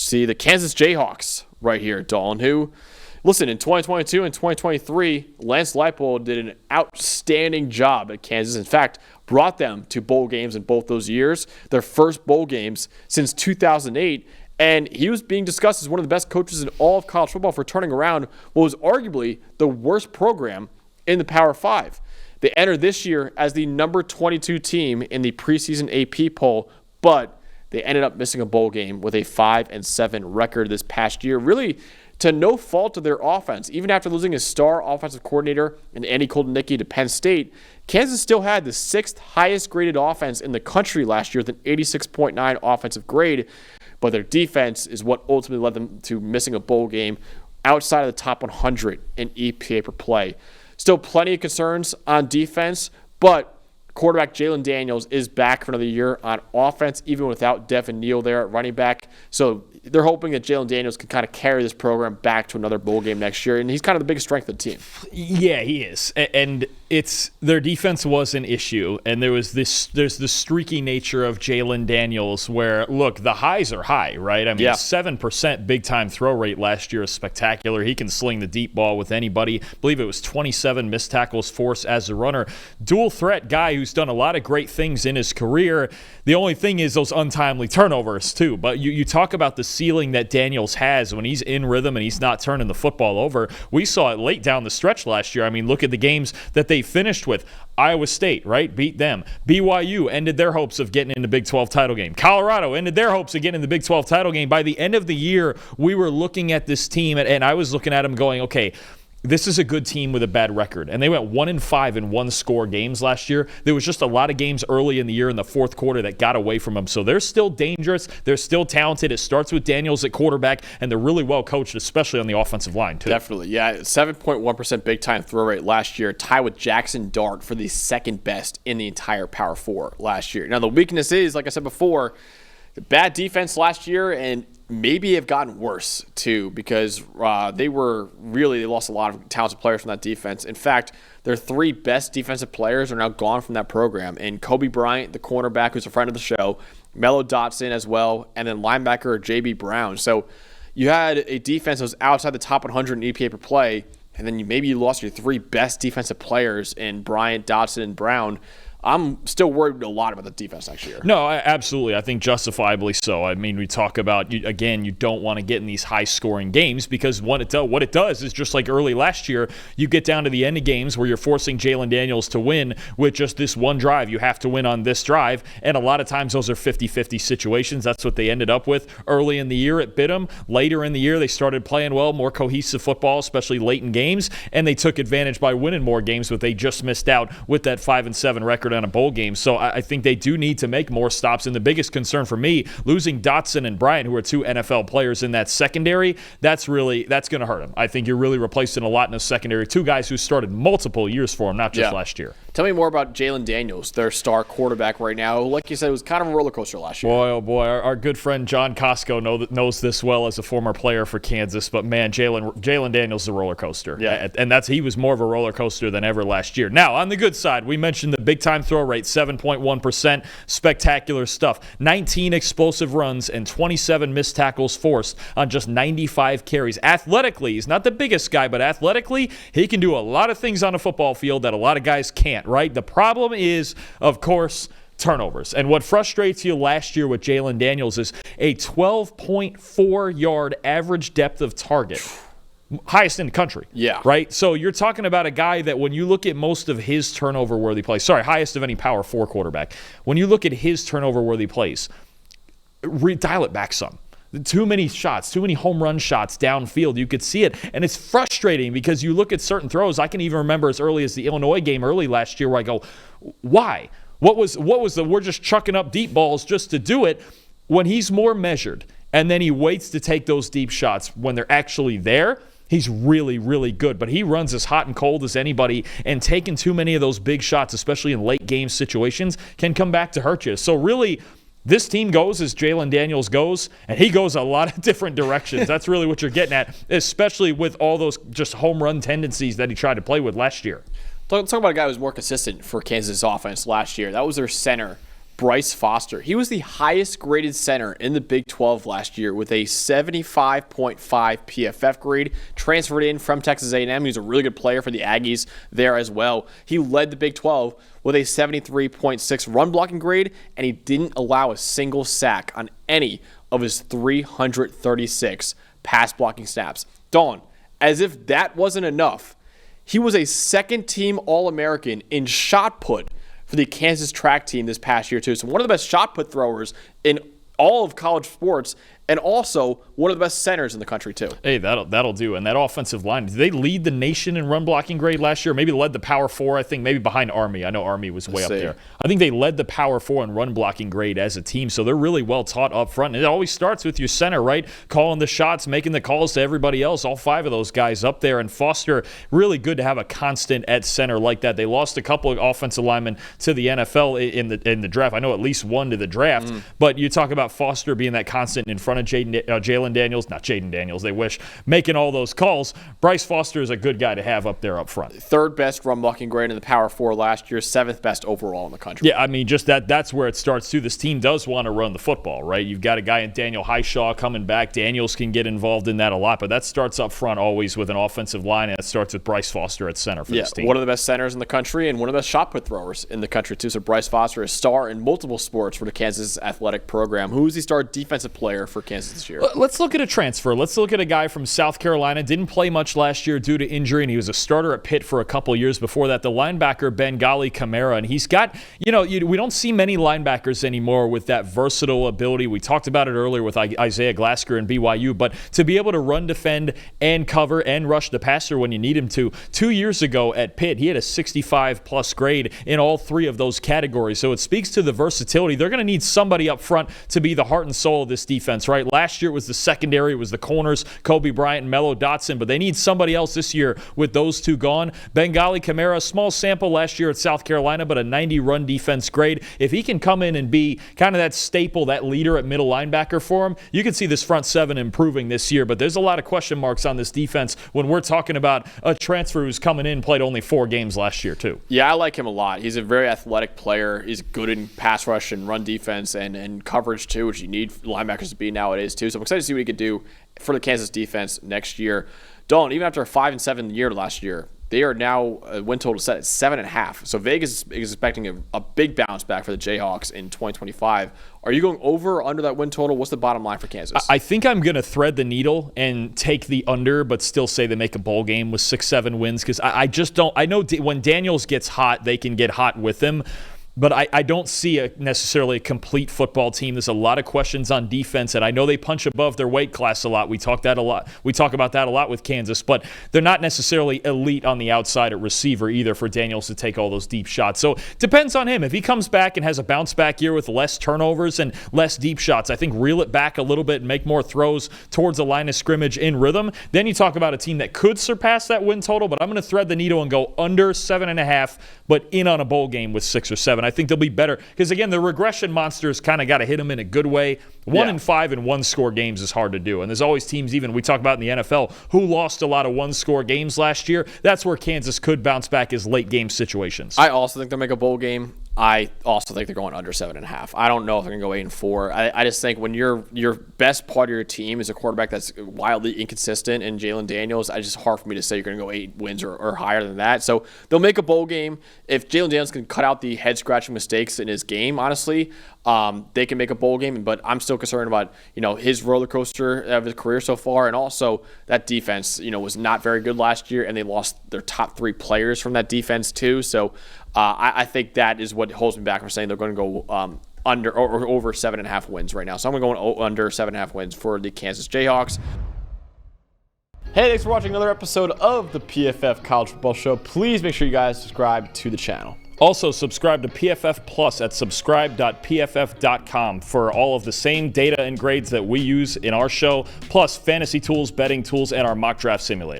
see the Kansas Jayhawks right here, Dalton, who, listen, in 2022 and 2023, Lance Leipold did an outstanding job at Kansas. In fact, brought them to bowl games in both those years, their first bowl games since 2008. And he was being discussed as one of the best coaches in all of college football for turning around what was arguably the worst program in the Power 5. They entered this year as the number 22 team in the preseason AP poll, but they ended up missing a bowl game with a 5-7 record this past year, really to no fault of their offense. Even after losing a star offensive coordinator in Andy Koldenicki to Penn State, Kansas still had the 6th highest graded offense in the country last year with an 86.9 offensive grade. But their defense is what ultimately led them to missing a bowl game outside of the top 100 in EPA per play. Still plenty of concerns on defense, but quarterback Jalen Daniels is back for another year on offense, even without Devin Neal there at running back. So they're hoping that Jalen Daniels can kind of carry this program back to another bowl game next year, and he's kind of the biggest strength of the team. Yeah, he is. And it's their defense was an issue, and there's the streaky nature of Jalen Daniels where, look, the highs are high, right? I mean, 7% big-time throw rate last year is spectacular. He can sling the deep ball with anybody. I believe it was 27 missed tackles forced as a runner. Dual threat guy who's done a lot of great things in his career. The only thing is those untimely turnovers, too. But you talk about the ceiling that Daniels has when he's in rhythm and he's not turning the football over. We saw it late down the stretch last year. I mean, look at the games that they finished with. Iowa State, right? Beat them. BYU ended their hopes of getting in the Big 12 title game. Colorado ended their hopes of getting in the Big 12 title game. By the end of the year, we were looking at this team, and I was looking at them going, okay, this is a good team with a bad record. And they went 1-5 in one-score games last year. There was just a lot of games early in the year in the fourth quarter that got away from them. So they're still dangerous. They're still talented. It starts with Daniels at quarterback, and they're really well coached, especially on the offensive line, too. Definitely, yeah. 7.1% big-time throw rate last year, tied with Jackson Dart for the second best in the entire Power 4 last year. Now, the weakness is, like I said before, the bad defense last year, and maybe have gotten worse too, because they lost a lot of talented players from that defense. In fact, their 3 best defensive players are now gone from that program. And Kobe Bryant, the cornerback, who's a friend of the show, Mello Dotson as well, and then linebacker J.B. Brown. So you had a defense that was outside the top 100 in EPA per play, and then you lost your 3 best defensive players in Bryant, Dotson, and Brown. I'm still worried a lot about the defense next year. No, absolutely. I think justifiably so. I mean, we talk about, again, you don't want to get in these high-scoring games because what it does is just like early last year, you get down to the end of games where you're forcing Jalen Daniels to win with just this one drive. You have to win on this drive, and a lot of times those are 50-50 situations. That's what they ended up with early in the year. It bit them. Later in the year, they started playing well, more cohesive football, especially late in games, and they took advantage by winning more games, but they just missed out with that 5-7 record on a bowl game. So I think they do need to make more stops. And the biggest concern for me, losing Dotson and Bryant, who are 2 NFL players in that secondary, that's going to hurt them. I think you're really replacing a lot in the secondary. 2 guys who started multiple years for them, not just last year. Tell me more about Jalen Daniels, their star quarterback right now. Like you said, it was kind of a roller coaster last year. Boy, oh boy, our good friend John Costco knows this well as a former player for Kansas. But man, Jalen Daniels is a roller coaster. Yeah. And he was more of a roller coaster than ever last year. Now, on the good side, we mentioned the big time throw rate, 7.1%. Spectacular stuff. 19 explosive runs and 27 missed tackles forced on just 95 carries. Athletically, he's not the biggest guy, but athletically, he can do a lot of things on a football field that a lot of guys can't, right? The problem is, of course, turnovers. And what frustrates you last year with Jalen Daniels is a 12.4-yard average depth of target. Highest in the country. Yeah. Right? So you're talking about a guy that when you look at most of his turnover-worthy plays, highest of any Power 4 quarterback. When you look at his turnover-worthy plays, dial it back some. Too many shots, too many home run shots downfield. You could see it. And it's frustrating because you look at certain throws. I can even remember as early as the Illinois game early last year where I go, why? What was we're just chucking up deep balls just to do it, when he's more measured and then he waits to take those deep shots when they're actually there. He's really, really good, but he runs as hot and cold as anybody, and taking too many of those big shots, especially in late game situations, can come back to hurt you. So really, this team goes as Jalen Daniels goes, and he goes a lot of different directions. That's really what you're getting at, especially with all those just home run tendencies that he tried to play with last year. Let's talk about a guy who was more consistent for Kansas offense last year. That was their center, Bryce Foster. He was the highest graded center in the Big 12 last year with a 75.5 PFF grade. Transferred in from Texas A&M. He was a really good player for the Aggies there as well. He led the Big 12 with a 73.6 run blocking grade, and he didn't allow a single sack on any of his 336 pass blocking snaps. Dawn, as if that wasn't enough, he was a second-team All-American in shot put for the Kansas track team this past year, too. So one of the best shot put throwers in all of college sports, and also one of the best centers in the country, too. Hey, that'll do. And that offensive line, did they lead the nation in run blocking grade last year? Maybe led the Power 4, I think, maybe behind Army. I know Army was way up there. I think they led the Power 4 in run blocking grade as a team, so they're really well taught up front. And it always starts with your center, right? Calling the shots, making the calls to everybody else, all five of those guys up there. And Foster, really good to have a constant at center like that. They lost a couple of offensive linemen to the NFL in the draft. I know at least one to the draft, but you talk about Foster being that constant in front of Jaden Daniels, they wish, making all those calls. Bryce Foster is a good guy to have up there up front. Third best run blocking grade in the Power 4 last year, seventh best overall in the country. Yeah, I mean, just that's where it starts too. This team does want to run the football, right? You've got a guy in Daniel Highshaw coming back. Daniels can get involved in that a lot, but that starts up front always with an offensive line, and it starts with Bryce Foster at center for this team. One of the best centers in the country and one of the best shot put throwers in the country too. So Bryce Foster is a star in multiple sports for the Kansas athletic program. Who is the star defensive player for Kansas this year? Let's look at a transfer. Let's look at a guy from South Carolina. Didn't play much last year due to injury, and he was a starter at Pitt for a couple years before that. The linebacker, Bangally Kamara, and he's got, we don't see many linebackers anymore with that versatile ability. We talked about it earlier with Isaiah Glasker and BYU, but to be able to run, defend, and cover and rush the passer when you need him to. 2 years ago at Pitt, he had a 65-plus grade in all three of those categories, so it speaks to the versatility. They're going to need somebody up front to be the heart and soul of this defense, right? Last year it was the secondary, it was the corners, Kobe Bryant and Mello Dotson, but they need somebody else this year with those two gone. Bangally Kamara, small sample last year at South Carolina, but a 90 run defense grade. If he can come in and be kind of that staple, that leader at middle linebacker for him, you can see this front seven improving this year, but there's a lot of question marks on this defense when we're talking about a transfer who's coming in, played only 4 games last year too. Yeah, I like him a lot. He's a very athletic player. He's good in pass rush and run defense and coverage too, which you need linebackers to be nowadays too. So I'm excited to see what he could do for the Kansas defense next year. Dalton, even after a 5-7 year last year, they are now win total set at 7.5. So Vegas is expecting a big bounce back for the Jayhawks in 2025. Are you going over or under that win total? What's the bottom line for Kansas? I think I'm going to thread the needle and take the under, but still say they make a bowl game with 6-7 wins, because I just don't. I know when Daniels gets hot, they can get hot with him. But I don't see necessarily a complete football team. There's a lot of questions on defense, and I know they punch above their weight class a lot. We talk about that a lot with Kansas, but they're not necessarily elite on the outside at receiver either for Daniels to take all those deep shots. So depends on him. If he comes back and has a bounce back year with less turnovers and less deep shots, I think reel it back a little bit and make more throws towards the line of scrimmage in rhythm, then you talk about a team that could surpass that win total. But I'm going to thread the needle and go under 7.5, but in on a bowl game with 6 or 7. I think they'll be better because, again, the regression monsters kind of got to hit them in a good way. 1-5 in one-score games is hard to do. And there's always teams, even we talk about in the NFL, who lost a lot of one-score games last year. That's where Kansas could bounce back as late-game situations. I also think they'll make a bowl game. I also think they're going under 7.5. I don't know if they're going to go 8-4. I just think when your best part of your team is a quarterback that's wildly inconsistent in Jalen Daniels, it's just hard for me to say you're going to go 8 wins or higher than that. So they'll make a bowl game. If Jalen Daniels can cut out the head-scratching mistakes in his game, honestly, they can make a bowl game. But I'm still concerned about his roller coaster of his career so far, and also that defense was not very good last year, and they lost their top 3 players from that defense too. So I think that is what holds me back from saying they're going to go under or over 7.5 wins right now. So I'm going to go under 7.5 wins for the Kansas Jayhawks. Hey, thanks for watching another episode of the PFF College Football Show. Please make sure you guys subscribe to the channel. Also, subscribe to PFF Plus at subscribe.pff.com for all of the same data and grades that we use in our show, plus fantasy tools, betting tools, and our mock draft simulator.